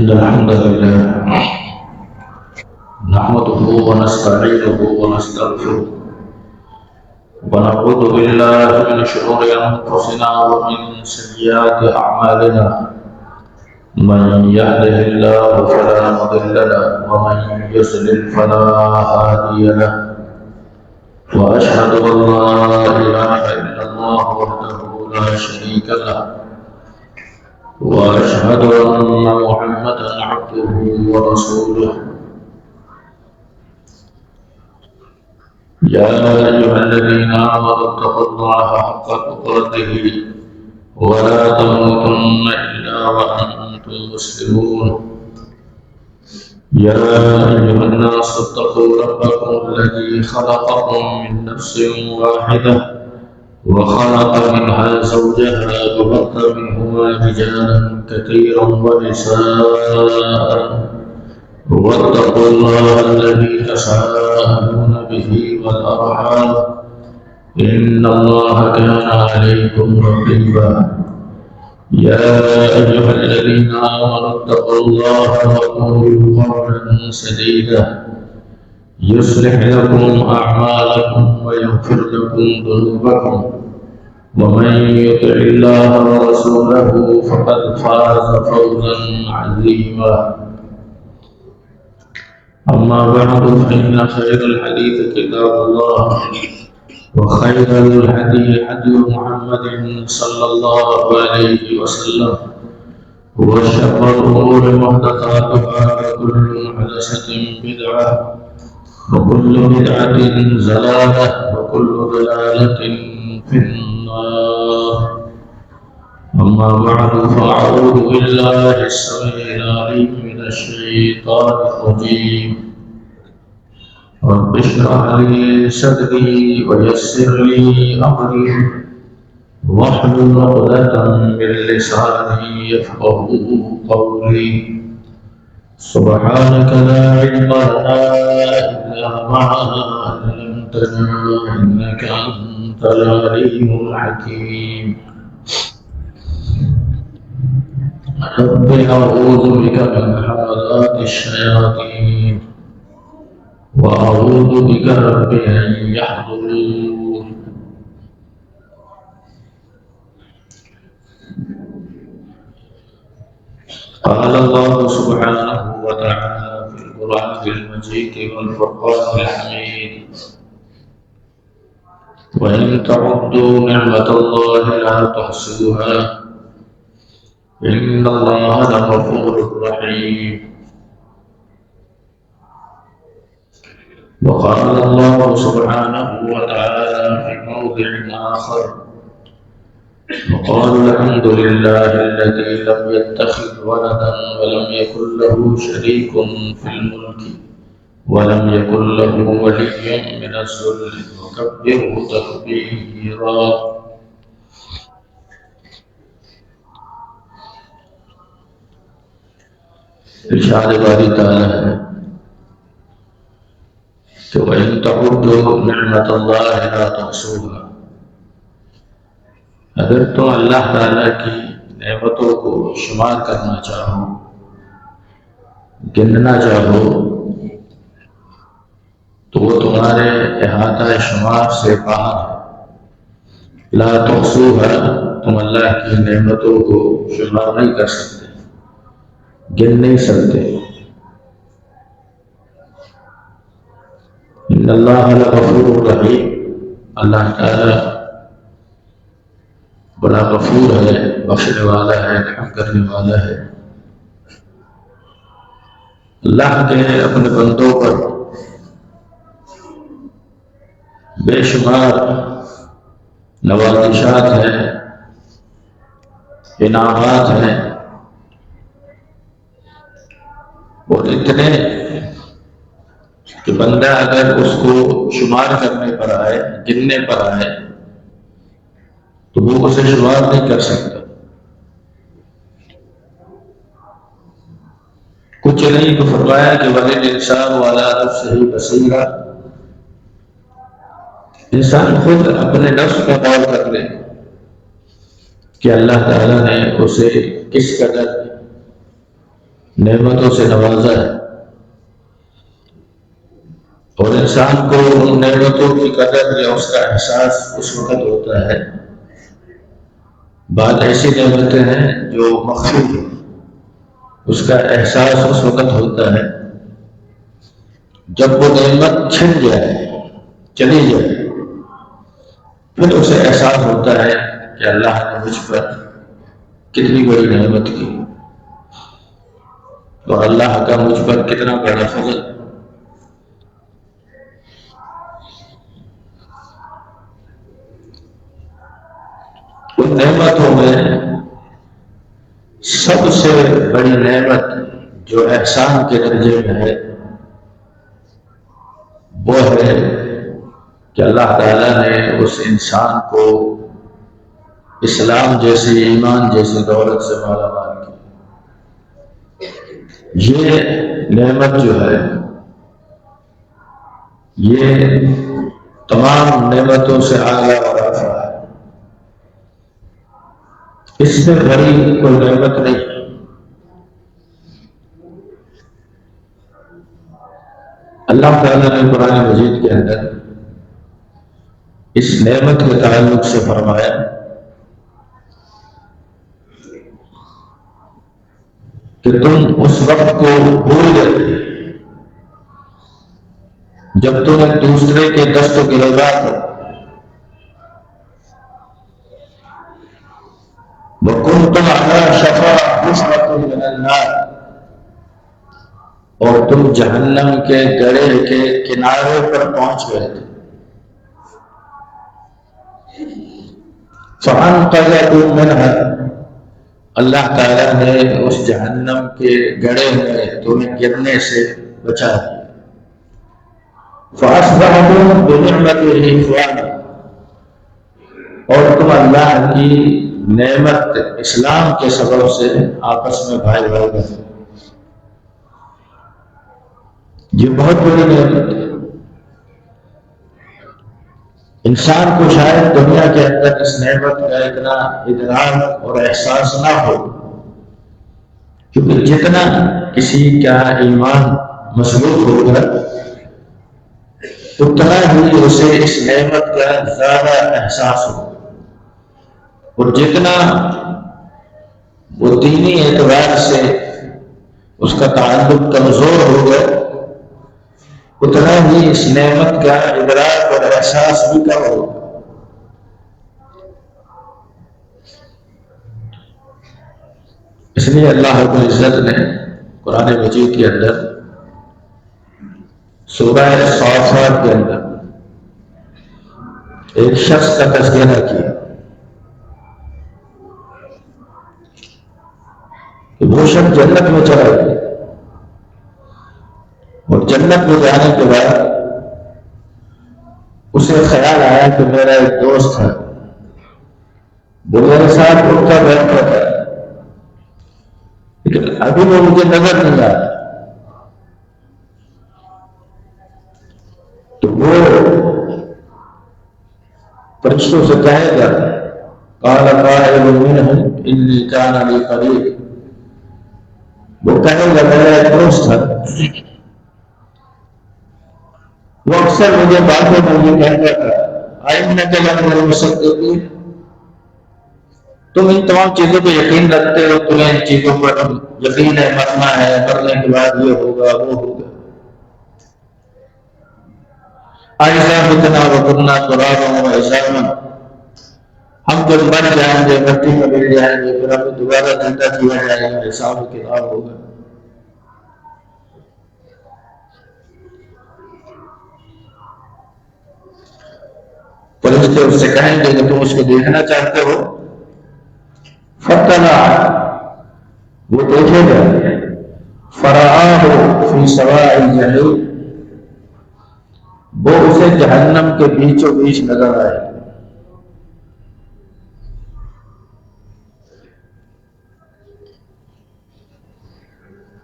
إن الحمد لله نحمده ونستعينه ونستغفره ونعوذ بالله من شرور أنفسنا ومن سيئات أعمالنا من يهده الله فلا مضل له ومن يضلل فلا هادي له وأشهد أن لا إله إلا الله وحده لا شريك له وأشهد أن محمدا عبده ورسوله يا أيها الذين آمنوا اتقوا الله حق تقاته ولا تموتن إلا وأنتم مسلمون يا أيها الناس اتقوا ربكم الذي خلقكم من نفس واحدة وخلق منها زوجها وبث منهما رجالا كثيرا ونساء واتقوا الله الذي تساءلون به والأرحام إن الله كان عليكم رقيبا يا أيها الذين آمنوا اتقوا الله وقولوا قولا سديدا يصلح لكم أعمالكم ويغفر لكم ذنوبكم ومن يطع الله ورسوله فقد فاز فوزا عظيما أما بعد فإن خير الحديث كتاب الله وخير الهدي هدي محمد صلى الله عليه وسلم وشر الأمور محدثاتها وكل محدثة بدعة وكل بدعة ضلالة وكل ضلالة في النار أما بعد فأعوذ بالله السميع العليم من الشيطان الرجيم رب اشرح لي صدري ويسر لي أمري واحلل عقدة من لساني يفقهوا قولي سبحانك لا علم لنا إلا ما علمتنا إنك أنت العليم الحكيم رب أعوذ بك من همزات الشياطين وأعوذ بك رب أن يحضرون قال الله سبحانه وتعالى في القرآن المجيد والفرقان الحميد وإن تعدوا نعمة الله لا تحصوها إن الله لغفور رحيم وقال الله سبحانه وتعالى في موضع آخر وقالوا الحمد لله الذي لم يتخذ ولدا ولم يكن له شريك في الملك ولم يكن له ولي من الذل وكبره تكبيرا ارشاد باری تعالی ہے کہ وَإِن تَعُدُّوا نِعْمَةَ اللَّهِ لَا تُحْصُوهَا اگر تم اللہ تعالیٰ کی نعمتوں کو شمار کرنا چاہو گننا چاہو تو وہ تمہارے احاطہ شمار سے باہر ہے لا تحصوها تم اللہ کی نعمتوں کو شمار نہیں کر سکتے گن نہیں سکتے ان اللہ لغفور رحیم اللہ تعالی بڑا غفور ہے بخشنے والا ہے رحم کرنے والا ہے اللہ کے اپنے بندوں پر بے شمار نوازشات ہیں انعامات ہیں اور اتنے کہ بندہ اگر اس کو شمار کرنے پر آئے گننے پر آئے تو وہ اسے شمار نہیں کر سکتا کچھ نہیں تو فرمایا کہ بل الانسان علی نفسہ بصیرہ انسان خود اپنے نفس کا غور کر لے کہ اللہ تعالیٰ نے اسے کس قدر نعمتوں سے نوازا ہے، اور انسان کو ان نعمتوں کی قدر یا اس کا احساس اس وقت ہوتا ہے۔ بعض ایسی نعمتیں ہیں جو مخفی ہیں، اس کا احساس اس وقت ہوتا ہے جب وہ نعمت چھن جائے، چلی جائے، پھر اسے احساس ہوتا ہے کہ اللہ نے مجھ پر کتنی بڑی نعمت کی، اور اللہ کا مجھ پر کتنا بڑا فضل۔ ان نعمتوں میں سب سے بڑی نعمت جو احسان کے درجے میں ہے وہ ہے کہ اللہ تعالیٰ نے اس انسان کو اسلام جیسی، ایمان جیسی دولت سے مالا مال کی۔ یہ نعمت جو ہے یہ تمام نعمتوں سے اعلیٰ اور افضل ہے، اس سے بڑی کوئی نعمت نہیں۔ اللہ تعالیٰ نے قرآن مجید کے اندر اس نعمت کے تعلق سے فرمایا کہ تم اس وقت کو بھول گئے جب تم ایک دوسرے کے دست و گریباں تھے، وَكُنْتُمْ عَلَىٰ شَفَا حُفْرَةٍ مِّنَ النَّارِ، اور تم جہنم کے گڑھے کے کنارے پر پہنچ گئے تھے۔ فَأَنْقَذَكُم مِّنْهَا، اللہ تعالیٰ نے اس جہنم کے گڑھے میں تمہیں گرنے سے بچا دیا۔ فَأَصْبَحْتُم بِنِعْمَتِهِ إِخْوَانًا، اور تم اللہ کی نعمت اسلام کے سبب سے آپس میں بھائی بھائی بنے۔ یہ بہت بڑی نعمت ہے۔ انسان کو شاید دنیا کے اندر اس نعمت کا اتنا ادراک اور احساس نہ ہو، کیونکہ جتنا کسی کا ایمان مضبوط ہوگا اتنا ہی اسے اس نعمت کا زیادہ احساس ہوگا، اور جتنا وہ دینی اعتبار سے اس کا تعلق کمزور ہوگا اتنا ہی اس نعمت کا ادراک اور احساس بھی کم ہوگا۔ اس لیے اللہ رب العزت نے قرآن مجید کے اندر سورہ صافات کے اندر ایک شخص کا تذکرہ کیا کہ وہ شخص جنت میں چلا گیا، اور جنت میں جانے کے بعد اسے خیال آیا کہ میرا ایک دوست ہے، وہ میرے ساتھ اٹھتا بیٹھتا تھا، لیکن ابھی وہ مجھے نظر نہیں آ رہا۔ تو وہ فرشتوں سے کہے گا قال قائل منهم انی کان لی قریب، وہ کہے گا میرا ایک دوست ہے، وہ اکثر مجھے باتوں میں یہ کہتا تھا اِنَّکَ لَمِنَ الْمُصَدِّقِینَ، تم ان تمام چیزوں پہ یقین رکھتے ہو، تمہیں ان چیزوں پر یقین ہے، مرنا ہے، مرنے کے بعد یہ ہوگا وہ ہوگا۔ اَإِذَا مِتْنَا وَكُنَّا تُرَابًا وَعِظَامًا، ہم جب مر جائیں گے، مٹی میں مل جائیں گے، پھر ہمیں دوبارہ زندہ کیا جائے گا، حساب و کتاب ہوگا۔ فرشتے اس سے کہیں گے کہ تم اس کو دیکھنا چاہتے ہو؟ فَطَلَعَ، وہ دیکھے گا، فَرَآهُ فِي سَوَاءِ الْجَحِيمِ، وہ اسے جہنم کے بیچوں بیچ نظر آئے۔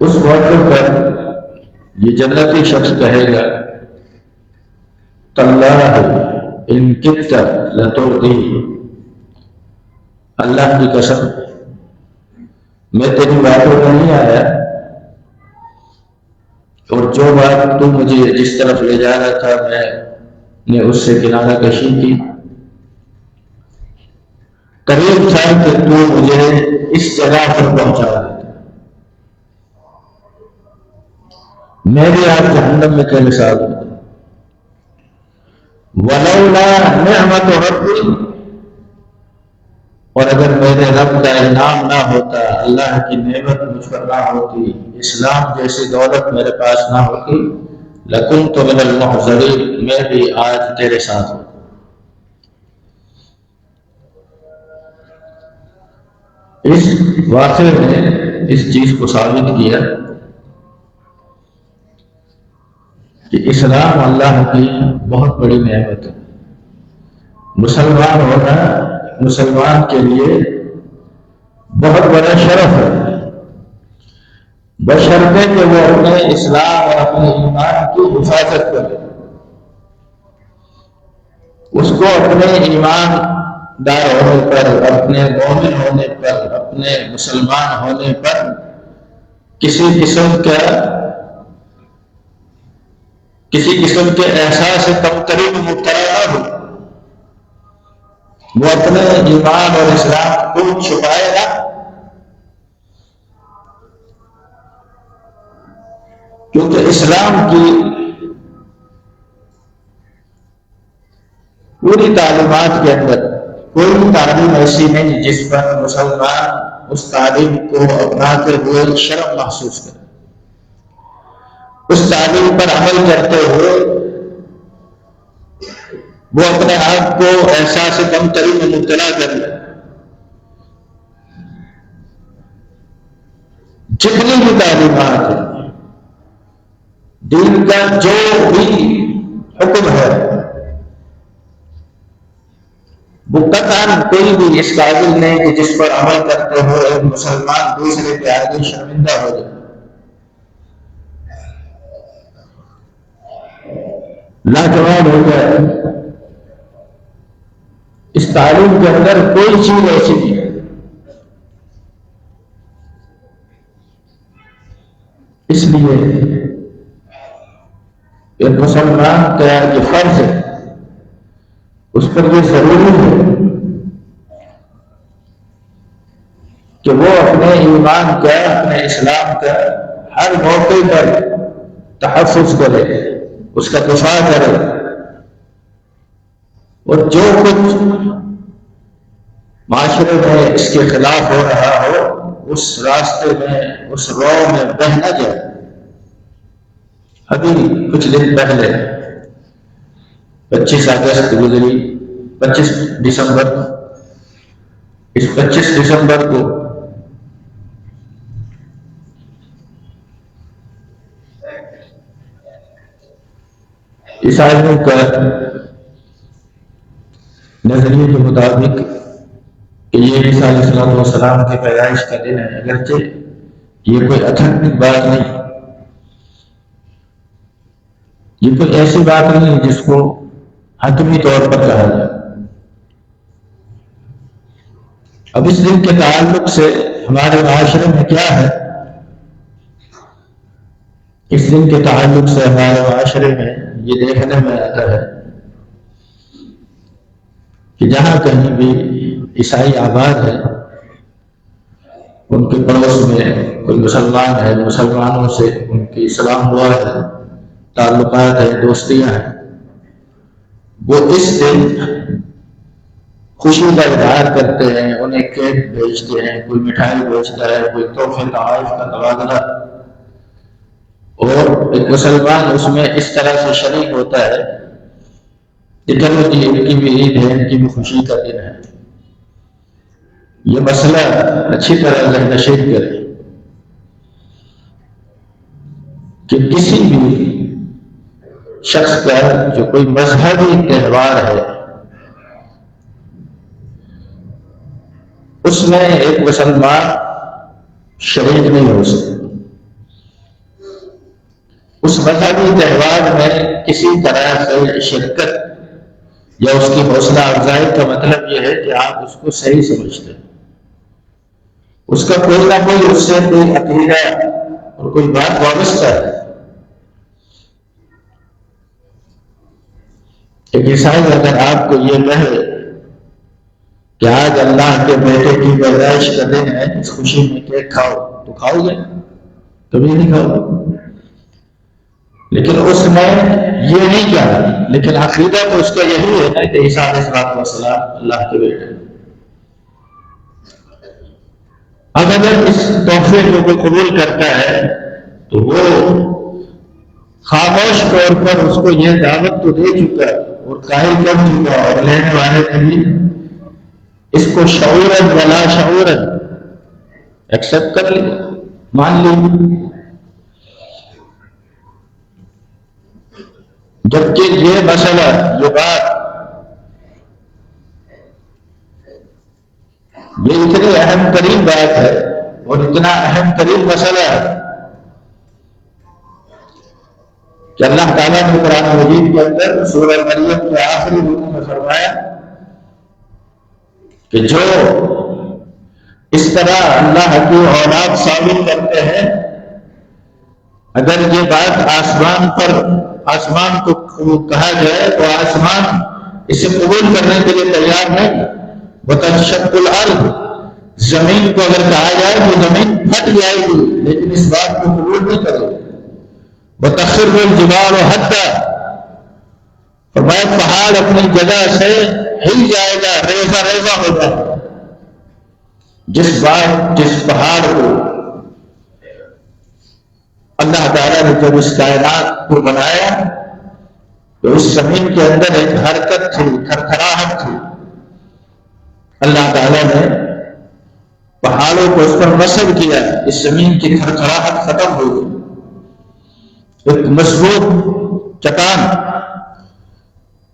اس موقع پر یہ جنتی شخص کہے گا تَاللَّهِ ان کدت لتردی، اللہ کی قسم میں تیری باتوں میں نہیں آیا اور جو بات تو مجھے جس طرف لے جا رہا تھا میں نے اس سے کنارہ کشی کی. قریب تھا کہ تو مجھے اس جگہ پر پہنچا دیتا. میں بھی آپ جہنم میں تیرے ساتھ ہوں. ولولا نعمت ربی، اور اگر میرے رب کا انعام نہ ہوتا، اللہ کی نعمت مجھ پر نہ ہوتی، اسلام جیسی دولت میرے پاس نہ ہوتی، لکنت من المحضرین، میں بھی آج تیرے ساتھ ہوں. اس واقعے نے اس چیز کو ثابت کیا کہ اسلام اللہ کی بہت بڑی نعمت ہے. مسلمان ہونا مسلمان کے لیے بہت بڑا شرف ہے، بشرطے کہ وہ اپنے اسلام اور اپنے ایمان کی حفاظت کرے، اس کو اپنے ایمان دار ہونے پر، اپنے مومن ہونے پر، اپنے مسلمان ہونے پر کسی قسم کے احساس کمتری میں مبتلا نہ ہو. وہ اپنے ایمان اور اسلام کو چھپائے گا، کیونکہ اسلام کی پوری تعلیمات کے اندر کوئی تعلیم ایسی نہیں جس پر مسلمان اس تعلیم کو اپناتے ہوئے شرم محسوس کرے، اس تعلیم پر عمل کرتے ہوئے وہ اپنے آپ کو احساس کمتری میں مبتلا کر لے. جتنی بھی تعلیمات ہیں، دین کا جو بھی حکم ہے، وہ قطعاً کوئی بھی اس قابل نہیں کہ جس پر عمل کرتے ہوئے ایک مسلمان دوسرے کے آگے شرمندہ ہو جائے، لاجواب ہو جائے. اس تعلیم کے اندر کوئی چیز ایسی نہیں ہے. اس لیے ایک مسلمان کا جو فرض ہے اس پر یہ ضروری ہے کہ وہ اپنے ایمان کا، اپنے اسلام کا ہر موقع پر تحفظ کرے، اس کا دفاع کرے، اور جو کچھ معاشرے میں اس کے خلاف ہو رہا ہو اس راستے میں، اس رو میں بہ نہ جائے. ابھی کچھ دن پہلے 25 اگست گزری، 25 دسمبر. اس 25 دسمبر کو عیسائیوں کا نظریے کے مطابق کہ یہ عیسیٰ علیہ السلام کی پیدائش کا دن ہے، اگرچہ یہ کوئی اتھینٹک بات نہیں، یہ کوئی ایسی بات نہیں جس کو حتمی طور پر کہا جائے. اب اس دن کے تعلق سے ہمارے معاشرے میں کیا ہے؟ اس دن کے تعلق سے ہمارے معاشرے میں یہ دیکھنے میں آتا ہے کہ جہاں کہیں بھی عیسائی آباد ہے، ان کے پڑوس میں کوئی مسلمان ہے، مسلمانوں سے ان کی اسلام دعا ہے، تعلقات ہیں، دوستیاں ہیں، وہ اس دن خوشی کا اظہار کرتے ہیں، انہیں کیک بھیجتے ہیں، کوئی مٹھائی بھیجتا ہے، کوئی تحفے تحائف کا تبادلہ، اور ایک مسلمان اس میں اس طرح سے شریک ہوتا ہے کہ چلو جی ان کی بھی عید ہے، ان کی بھی خوشی کا دن ہے. یہ مسئلہ اچھی طرح ذہنشین کرے کہ کسی بھی شخص کا جو کوئی مذہبی تہوار ہے اس میں ایک مسلمان شریک نہیں ہو سکتا. اس مذہبی تہوار میں کسی طرح سے شرکت یا اس کی حوصلہ افزائی کا مطلب یہ ہے کہ آپ اس کو صحیح سمجھتے ہیں، اس کا کوئی نہ کوئی اس سے کوئی عقیدہ اور کوئی بات وابستہ ہے، ایک عیسائی اگر آپ کو یہ کہے کہ آج اللہ کے بیٹے کی پیدائش کا دن ہے، اس خوشی میں کیک کھاؤ، تو کھاؤ گے؟ کبھی نہیں کھاؤ گے۔ لیکن اس نے یہ نہیں کہا، لیکن عقیدہ تو اس کا یہی ہے کہ عیسیٰ علیہ السلام اللہ کے بیٹے۔ اب اگر اس تحفے کو کوئی قبول کرتا ہے تو وہ خاموش طور پر اس کو یہ دعوت تو دے چکا اور قائل کر چکا، اور لینے والے نے بھی اس کو شعوراً ولا شعوراً ایکسپٹ کر لیا، مان لی۔ جبکہ یہ مسئلہ، یہ بات، یہ اتنی اہم ترین بات ہے اور اتنا اہم ترین مسئلہ ہے کہ اللہ تعالیٰ نے قرآن مجید کے اندر سورہ مریم کے آخری رکوع میں فرمایا کہ جو اس طرح اللہ کی اولاد ثابت کرتے ہیں، اگر یہ بات آسمان کو کہا جائے تو آسمان اسے قبول کرنے کے لیے تیار نہیں۔ وَتَنشَقُّ الْأَرْضُ، زمین کو اگر کہا جائے تو زمین پھٹ جائے گی، لیکن اس بات کو قبول نہیں کرے گی۔ وَتَخِرُّ الْجِبَالُ هَدًّا، فرمایا پہاڑ اپنی جگہ سے ہل جائے گا، ریزہ ریزہ ہو جائے گا۔ جس پہاڑ کو اللہ تعالیٰ نے جب اس کائنات کو بنایا تو اس زمین کے اندر ایک حرکت تھی، کھرکھراہٹ تھی۔ اللہ تعالیٰ نے پہاڑوں کو اس پر نصب کیا، اس زمین کی کھرکھراہٹ ختم ہو گئی۔ ایک مضبوط چٹان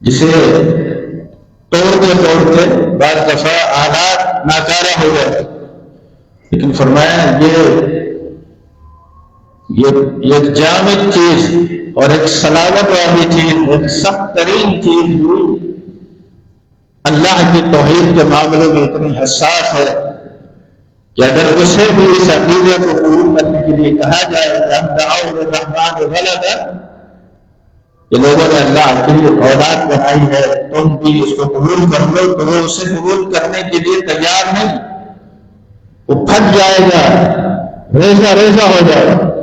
جسے توڑتے توڑتے بعض دفعہ آلات ناکارہ ہو گئے، لیکن فرمایا یہ ایک جامد چیز اور ایک سلامت والی چیز، ایک سخت ترین چیز ہوئی، اللہ کی توحید کے معاملے میں اتنی حساس ہے کہ اگر اسے بھی اس عقیدے کو قبول کرنے کے لیے کہا جائے کہ ہم دعوا الرحمن ولدا، کہ لوگوں نے اللہ کی اولاد بنائی ہے، تم بھی اس کو قبول کر لو، تو وہ اسے قبول کرنے کے لیے تیار نہیں، وہ پھٹ جائے گا، ریزہ ریزہ ہو جائے گا۔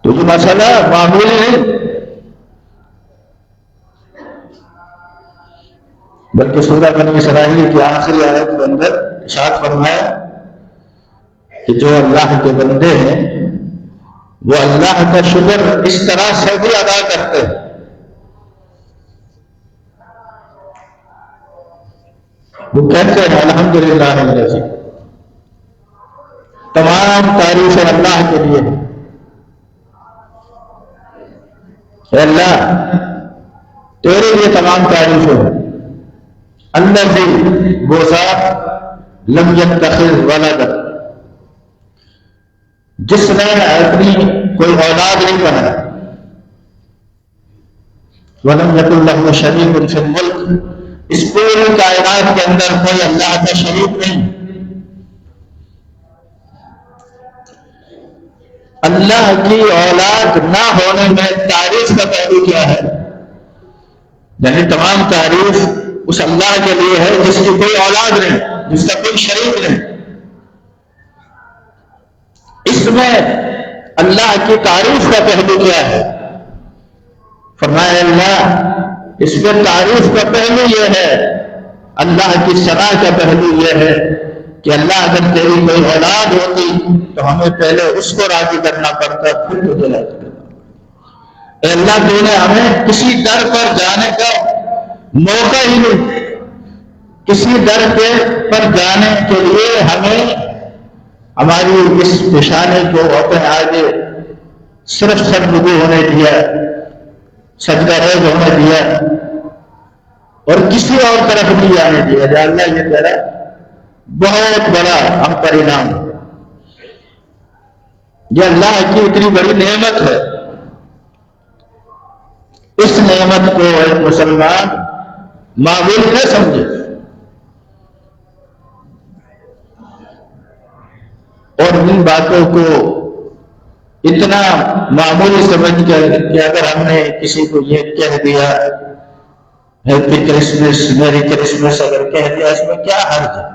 تو یہ مسئلہ معمولی نہیں، بلکہ سورہ بنی اسرائیل کی آخری آیت کے اندر ارشاد فرمایا کہ جو اللہ کے بندے ہیں وہ اللہ کا شکر اس طرح سے بھی ادا کرتے ہیں۔ وہ کہتے ہیں الحمدللہ الذی، تمام تعریفیں اللہ کے لیے ہیں۔ اے اللہ تیرے لیے تمام تعریفیں ہیں۔ الذی، وہ ذات لم یتخذ ولدا، جس نے اپنی کوئی اولاد نہیں بنایا، ولم یکن لہ شریک فی الملک، اس پوری کائنات کے اندر کوئی اللہ کا شریک نہیں۔ اللہ کی اولاد نہ ہونے میں تعریف کا پہلو کیا ہے؟ یعنی تمام تعریف اس اللہ کے لیے ہے جس کی کوئی اولاد نہیں، جس کا کوئی شریک نہیں۔ اس میں اللہ کی تعریف کا پہلو کیا ہے؟ فرمایا اللہ، اس میں تعریف کا پہلو یہ ہے، اللہ کی ثنا کا پہلو یہ ہے کہ اللہ اگر تیری کوئی اولاد ہوتی تو ہمیں پہلے اس کو راضی کرنا پڑتا، پھر تجھے راضی کرنا پڑتا۔ اے اللہ، تو نے ہمیں کسی در پر جانے کا موقع ہی نہیں، کسی در پر جانے کے لیے ہمیں ہماری اس پیشانے کو اپنے آگے صرف سر رکوع ہونے دیا، سجدہ ریز ہونے دیا، اور کسی اور طرف نہیں جانے دیا۔ یا اللہ، یہ تیرا بہت بڑا ہم پر انعام، یہ اللہ کی اتنی بڑی نعمت ہے۔ اس نعمت کو ایک مسلمان معمول نہ سمجھے اور ان باتوں کو اتنا معمولی سمجھ کر کہ اگر ہم نے کسی کو یہ کہہ دیا ہیپی کرسمس میری کرسمس اگر کہہ دیا اس میں کیا حرج ہے؟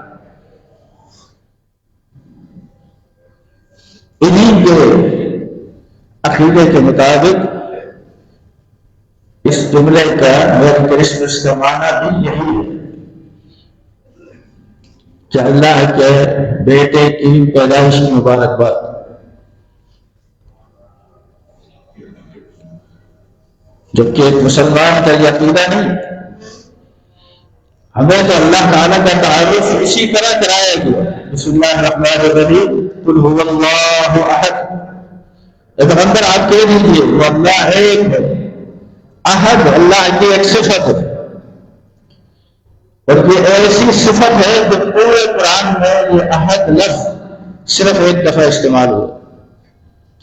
انہیں کے عقیدے کے مطابق اس جملے کا میری کرسمس کا معنی بھی یہی ہے کہ اللہ کے بیٹے کی پیدائش کی مبارکباد۔ جبکہ ایک مسلمان کا یہ عقیدہ نہیں، ہمیں تو اللہ تعالیٰ کا تعارف اسی طرح کرایا گیا۔ بسم اللہ الرحمن الرحیم، قل هو اللہ احد۔ پیغمبر آپ کہہ دیجیے وہ اللہ ایک ہے، احد اللہ کی ایک صفت ہے، اور یہ ایسی صفت ہے کہ پورے قرآن میں یہ احد لفظ صرف ایک دفعہ استعمال ہوا،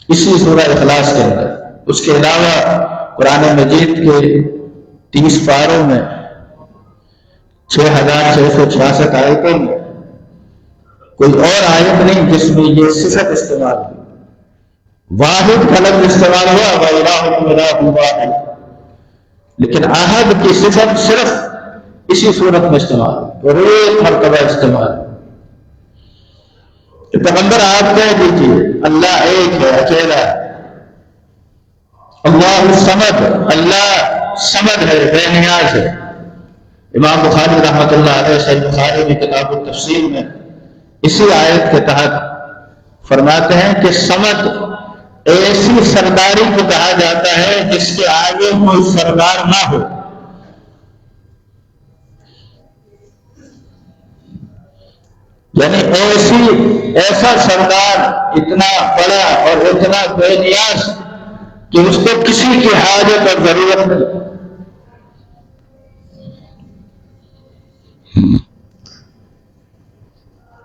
اسی سورہ اخلاص کے اندر۔ اس کے علاوہ قرآن مجید کے 30 پاروں میں 6666 آیتوں میں کوئی اور آیت نہیں جس میں یہ صفت استعمال ہوئی۔ واحد کا لفظ استعمال ہوا وَإِلَٰهُكُمْ إِلَٰهٌ وَاحِدٌ، لیکن احد کی صفت صرف اسی صورت میں استعمال اور ایک مرتبہ استعمال۔ پیغمبر آپ کہہ دیجیے اللہ ایک ہے، اکیلا ہے، اللہ الصمد، اللہ صمد ہے، بے نیاز ہے۔ امام بخاری رحمۃ اللہ علیہ صحیح بخاری میں کتاب التفسیر میں اسی آیت کے تحت فرماتے ہیں کہ صمد ایسی سرداری کو کہا جاتا ہے جس کے آگے کوئی سردار نہ ہو، یعنی ایسا سردار اتنا بڑا اور اتنا بے نیاز کہ اس کو کسی کی حاجت اور ضرورت نہیں۔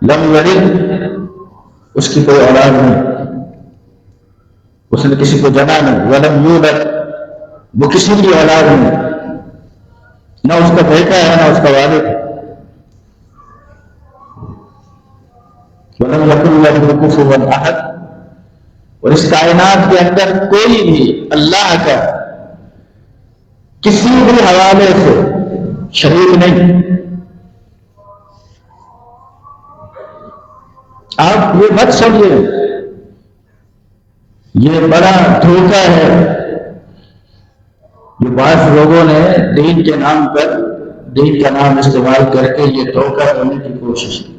لم یلد، اس کی کوئی اولاد نہیں، اس نے کسی کو جنا نہیں۔ ولم یولد، وہ کسی کی اولاد نہیں، نہ اس کا بیٹا ہے نہ اس کا والد ہے۔ ولم یکن لہ کفوا احد، اور اس کائنات کے اندر کوئی بھی اللہ کا کسی بھی حوالے سے شریک نہیں۔ آپ یہ مت سمجھیں یہ بڑا دھوکہ ہے، یہ بعض لوگوں نے دین کے نام پر دین کا نام استعمال کر کے یہ دھوکہ دینے کی کوشش کی۔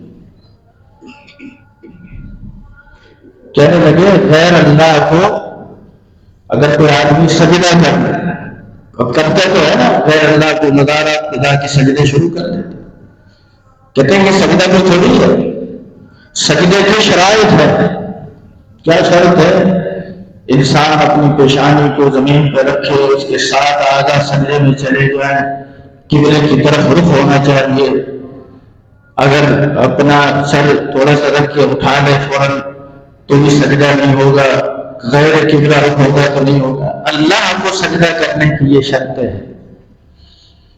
کہنے لگے غیر اللہ کو اگر کوئی آدمی سجدہ کرنا، اب کرتے تو ہے نا، غیر اللہ کو مزارات خدا کے سجدے شروع کر دیتے، کہتے ہیں کہ سجدہ کو تھوڑی ہے، سجدے کی شرائط ہے۔ کیا شرط ہے؟ انسان اپنی پیشانی کو زمین پہ رکھے، اس کے ساتھ آدھا سجدے میں چلے جائیں، قبلے کی طرف رخ ہونا چاہیے، اگر اپنا سر تھوڑا سا رکھ کے اٹھا لے فوراً تو بھی سجدہ نہیں ہوگا، غیر قبلہ رخ ہوگا تو نہیں ہوگا۔ اللہ کو سجدہ کرنے کی یہ شرط ہے۔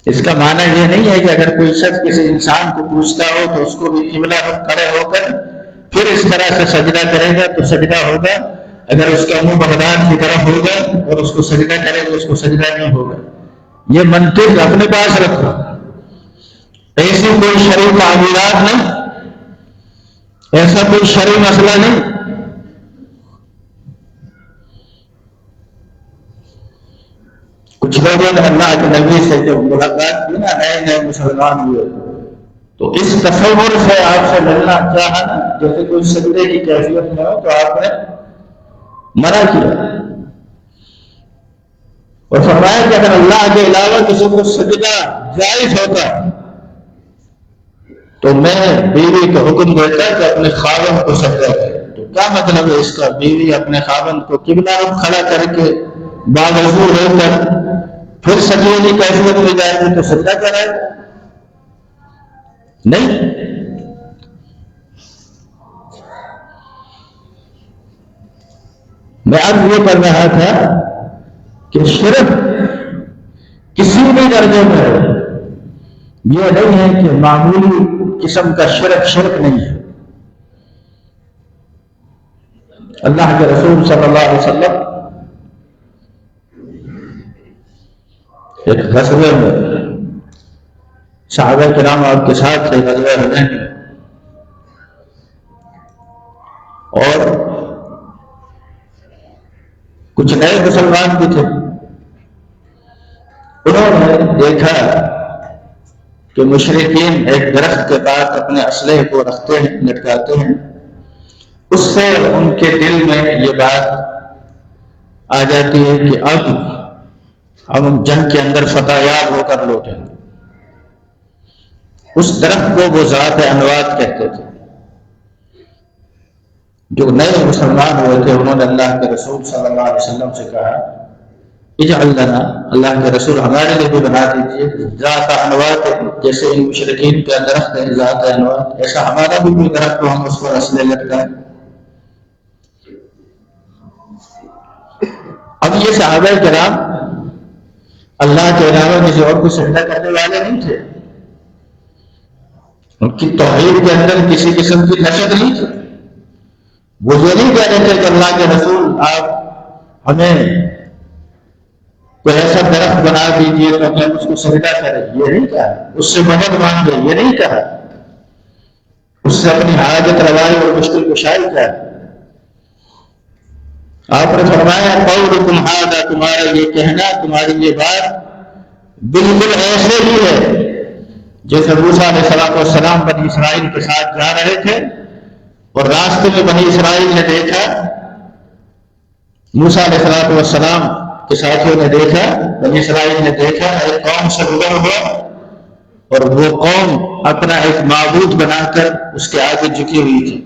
اس کا معنی یہ نہیں ہے کہ اگر کوئی شخص کسی انسان کو پوچھتا ہو تو اس کو بھی قبلہ رخ کھڑے ہو کر پھر اس طرح سے سجدہ کرے گا تو سجدہ ہوگا، اگر اس کا منہ بغداد کی طرف ہوگا اور اس کو سجدہ کرے گا اس کو سجدہ نہیں ہوگا۔ یہ منطق اپنے پاس رکھو، ایسی کوئی شرعی تعبیرات نہیں، ایسا کوئی شرعی مسئلہ نہیں۔ کچھ لوگوں نے اللہ کے نبی سے جب ملاقات کی نا، نئے مسلمان ہوئے، تو اس تصور سے آپ سے ملنا چاہا نا جیسے کوئی سجدے کی کیفیت میں ہو، تو آپ نے منع کیا اور فرمایا کہ اگر اللہ کے علاوہ کسی کو سجدہ جائز ہوتا تو میں بیوی کو حکم دیتا کہ اپنے خاوند کو سجدہ کرے۔ تو کیا مطلب ہے اس کا؟ بیوی اپنے خاوند کو قبلہ رخ کھڑا کر کے باوضو ہو کر پھر سجدے کی کیفیت میں جائے گی تو سجدہ کرائے نہیں۔ میں اب یہ کر رہا تھا کہ شرک کسی بھی درجے میں ہو، یہ نہیں ہے کہ معمولی قسم کا شرک نہیں ہے۔ اللہ کے رسول صلی اللہ علیہ وسلم ایک غزوے میں صحابہ کرام آپ کے ساتھ تھے، غزوہ حنین میں، اور کچھ نئے مسلمان بھی تھے۔ انہوں نے دیکھا کہ مشرکین ایک درخت کے پاس اپنے اسلحے کو رکھتے ہیں، لٹکاتے ہیں۔ اس سے ان کے دل میں یہ بات آ جاتی ہے کہ اب ہم جنگ کے اندر فتح یاب ہو کر لوٹیں گے۔ اس درخت کو وہ ذات انوات کہتے تھے۔ جو نئے مسلمان ہوئے تھے انہوں نے اللہ کے رسول صلی اللہ علیہ وسلم سے کہا اجعل لنا، اللہ کے رسول ہمارے لیے بھی بنا دیجیے ذات انوات، جیسے ان مشرکین کا درخت ہے ذات انوات، ایسا ہمارا بھی کوئی درخت ہو، ہم اس پر اسلحے لٹکائیں۔ اب یہ صحابہ کرام اللہ کے علاوہ کسی اور کو سجدہ کرنے والے نہیں تھے، ان کی توحید کے اندر کسی قسم کی نشت نہیں تھی۔ وہ یہ نہیں کہہ رہے تھے کہ اللہ کے رسول آپ ہمیں کوئی ایسا درخت بنا دیجیے تو ہم اس کو سجدہ کریں، یہ نہیں کہا۔ اس سے مدد مانگے، یہ نہیں کہا۔ اس سے اپنی حاجت روائی اور مشکل کشائی کیا۔ آپ نے فرمایا قولکم ھذا، تمہارا یہ کہنا، تمہاری یہ بات بالکل ایسے ہی ہے جیسے موسیٰ علیہ السلام بنی اسرائیل کے ساتھ جا رہے تھے اور راستے میں بنی اسرائیل نے دیکھا، موسیٰ علیہ السلام کے ساتھیوں نے دیکھا، بنی اسرائیل نے دیکھا ایک قوم سے گزر ہوا اور وہ قوم اپنا ایک معبود بنا کر اس کے آگے جھکی ہوئی تھی۔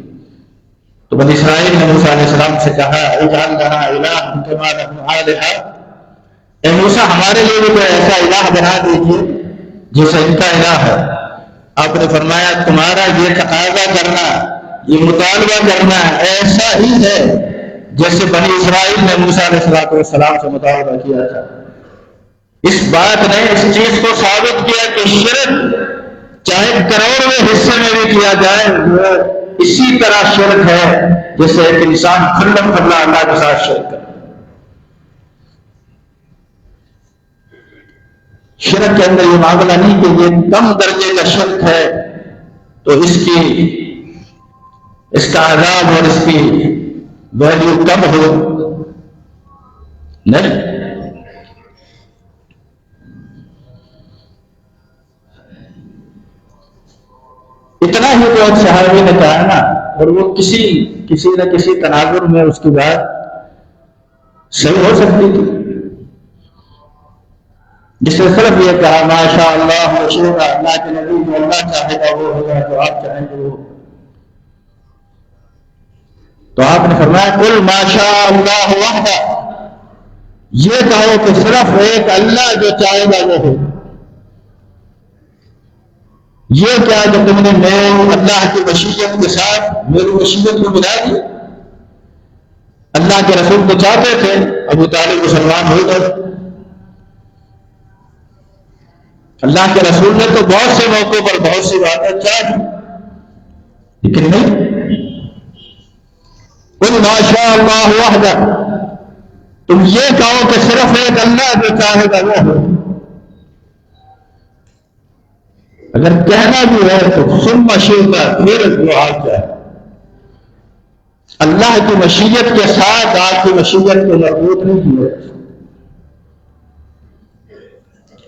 تو بنی اسرائیل نے موسیٰ علیہ السلام سے کہا اجعل لنا الہا کما لہم آلہہ، اے موسیٰ ہمارے لیے بھی کوئی ایسا الہ بنا دیجیے جیسا ان کا الہ ہے۔ آپ نے فرمایا تمہارا یہ تقاضا کرنا، یہ مطالبہ کرنا ایسا ہی ہے جیسے بنی اسرائیل نے موسیٰ علیہ السلام سے مطالبہ کیا تھا۔ اس بات نے اس چیز کو ثابت کیا کہ شرک چاہے کروڑویں حصے میں بھی کیا جائے وہ اسی طرح شرک ہے جیسے ایک انسان کھلم کھلا اللہ کے ساتھ شرک کرے۔ شرک کے اندر یہ معاملہ نہیں کہ یہ کم درجے کا شرک ہے تو اس کا عذاب اور اس کی ویلیو کم ہو، نہیں۔ اتنا ہی تو ایک صحابی نے کہا نا، اور وہ کسی نہ کسی تناظر میں اس کی بات صحیح ہو سکتی تھی، جس نے صرف یہ کہا ماشاء اللہ وشئت، اللہ کے نبی جو اللہ چاہے گا وہ ہوگا، جو آپ چاہیں گے وہ۔ تو آپ نے فرمایا قل ماشاء اللہ وحدہ، یہ کہو کہ صرف ایک اللہ جو چاہے گا وہ ہوگا۔ یہ کیا کہ تم نے میرے اللہ کی مشیت کے ساتھ میری مشیت کو ملا دی؟ اللہ کے رسول کو چاہتے تھے، ابو طالب مسلمان ہو گئے۔ اللہ کے رسول نے تو بہت سے موقعوں پر بہت سی باتیں چاہی، لیکن نہیں۔ قل ما شاء اللہ وحدہ، تم یہ کہو کہ صرف ایک اللہ جو چاہے گا وہ ہو۔ اگر کہنا بھی ہے تو ثم شئت، پھر جو آپ چاہے۔ اللہ کی مشیت کے ساتھ آپ کی مشیت کو مربوط نہیں کیا۔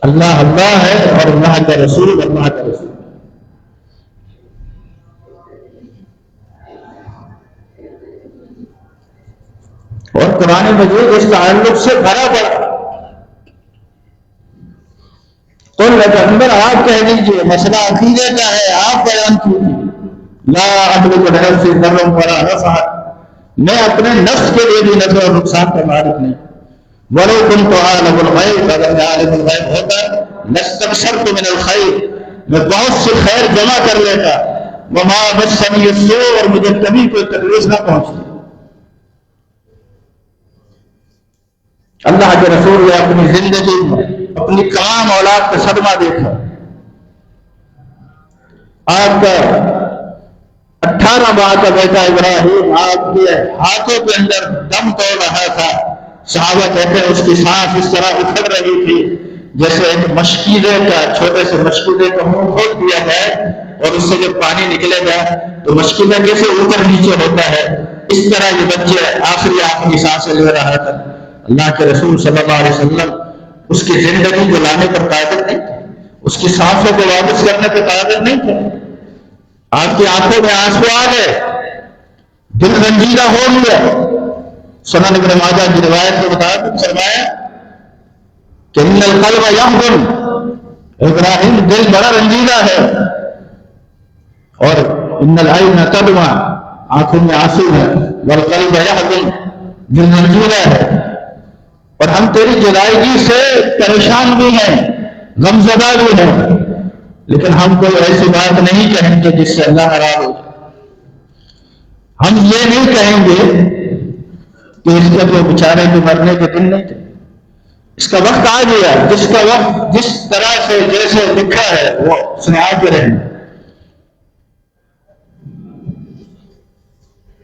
اللہ اللہ ہے اور اللہ کا رسول اللہ کا رسول۔ اور قرآن مجید اس تعلق سے بھرا پڑا۔ قل پیغمبر آپ کہہ دیجئے، مسئلہ عقیدے کا ہے، آپ بیان کیجیے۔ لا املک لنفسی ضرا ولا نفعا، میں اپنے نفس کے لیے بھی نفع اور نقصان کا مالک نہیں۔ ولو كنت عالم الغیب، اگر میں عالم الغیب ہوتا لاستبشرت من الخیر، میں بہت سی خیر جمع کر لیتا۔ وما مسنی السوء، اور مجھے کبھی کوئی تکلیف نہ پہنچتی۔ اللہ کے رسول نے اپنی زندگی میں اپنی تمام اولاد کا صدمہ دیکھا۔ آپ کا 18 ماہ کا بیٹا ابراہیم آپ کے ہاتھوں کے اندر دم توڑ رہا تھا، صحابہ کہتے ہیں اس کی سانس اس طرح اکھڑ رہی تھی جیسے ایک مشکیزے کا، چھوٹے سے مشکیزے کا منہ کھول دیا جائے اور اس سے جو پانی نکلے گا تو مشکیزہ جیسے اوپر نیچے ہوتا ہے، اس طرح یہ بچے آخری سانسیں لے رہا تھا۔ اللہ کے رسول صلی اللہ علیہ وسلم اس کی زندگی کو لانے پر قادر نہیں تھے، اس کی سانسوں کو واپس کرنے پر قادر نہیں تھے۔ آپ کی آنکھوں میں آنسو آ گئے، دل رنجیدہ ہو گیا۔ سنن ابن ماجہ کی روایت کے مطابق فرمایا کہ ان القلب یحزن، ابراہیم دل بڑا رنجیدہ ہے، اور ان العین تدمع، آنکھوں میں آنسو ہے، والقلب یحزن، دل رنجیدہ ہے، اور ہم تیری جدائیگی سے پریشان بھی ہیں، غمزدہ بھی ہیں، لیکن ہم کوئی ایسی بات نہیں کہیں گے جس سے اللہ ناراض ہو۔ ہم یہ نہیں کہیں گے کہ اس کے تو بیچارے کے مرنے کے دن نہیں تھے، اس کا وقت آ گیا، جس کا وقت جس طرح سے جیسے لکھا ہے وہ سنا کے رہیں،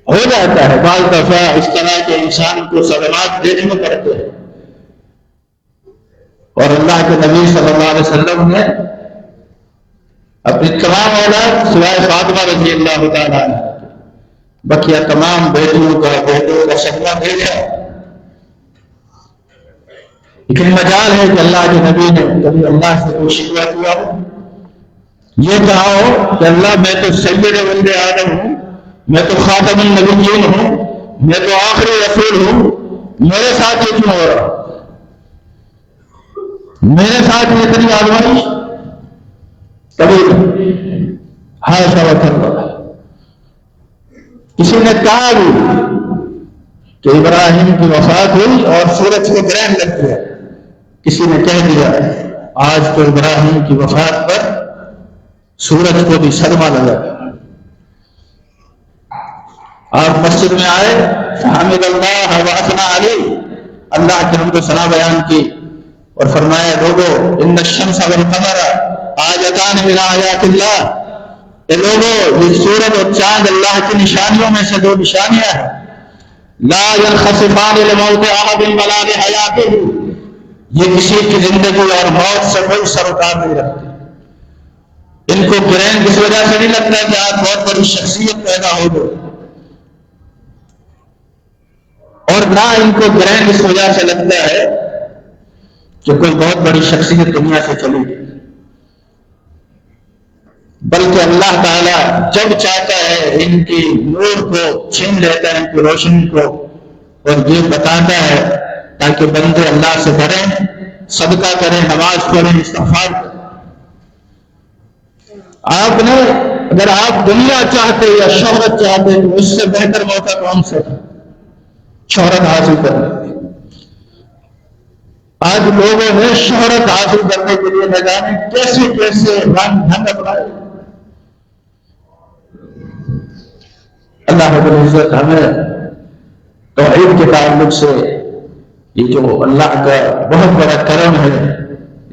ہو جاتا ہے۔ بعض دفعہ اس طرح کے انسان کو صدمات دیکھنے پڑتے ہیں، اور اللہ کے نبی صلی اللہ علیہ وسلم نے اپنی تمام اولاد سوائے فاطمہ رضی اللہ تعالیٰ عنہ بقیہ تمام بیٹیوں کا صدمہ بھیجا، لیکن مجال ہے کہ اللہ کے نبی نے کبھی اللہ سے کوئی شکوہ کیا ہو، یہ کہا ہو کہ اللہ میں تو سید ولد آدم ہوں، میں تو خاتم النبیین ہوں، میں تو آخری رسول ہوں، میرے ساتھ یہ کیوں ہو رہا، میرے ساتھ یہ اتنی آزمائش؟ کبھی حاشا وکلا۔ کسی نے کہا بھی کہ ابراہیم کی وفات ہوئی اور سورج کو گرہن لگ گیا، کسی نے کہہ دیا آج تو ابراہیم کی وفات پر سورج کو بھی صدمہ لگا۔ آپ مسجد میں آئے، حمد اللہ و اثنى علیہ، اللہ کے حمد و ثنا بیان کی اور فرمایا لوگو ان الشمس والقمر آیتان من آیات اللہ، اے لوگو یہ سورج اور چاند اللہ کی نشانیوں میں سے 2 نشانیاں ہیں، لا ينخسفان لموت احد ولا لحیاتہ، یہ کسی کی زندگی اور موت سے کوئی سروکار نہیں رکھتے۔ ان کو گرہن کس وجہ سے نہیں لگتا کہ آج بہت بڑی شخصیت پیدا ہو گئی، اور نہ ان کو گرہن اس وجہ سے لگتا ہے کہ کوئی بہت بڑی شخصیت دنیا سے چلی گئی، بلکہ اللہ تعالیٰ جب چاہتا ہے ان کی نور کو چھین لیتا ہے، ان کی روشنی کو، اور یہ بتاتا ہے تاکہ بندے اللہ سے ڈریں، صدقہ کریں، نماز پڑھیں، استغفار کریں۔ آپ نے اگر آپ دنیا چاہتے یا شہرت چاہتے تو اس سے بہتر موقع کون سے شہرت حاصل کرنے۔ آج لوگوں نے شہرت حاصل کرنے کے لیے نہ جانے کیسے کیسے رنگ ڈھنگ اپنائے۔ اللہ رب العزت ہمیں توحید کے تعلق سے یہ جو اللہ کا بہت بڑا کرم ہے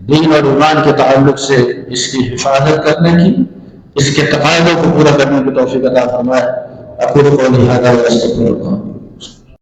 دین اور ایمان کے تعلق سے اس کی حفاظت کرنے کی، اس کے تقاضوں کو پورا کرنے کی توفیق عطا فرمائے۔ اقول قولی ھذا واستغفر اللہ۔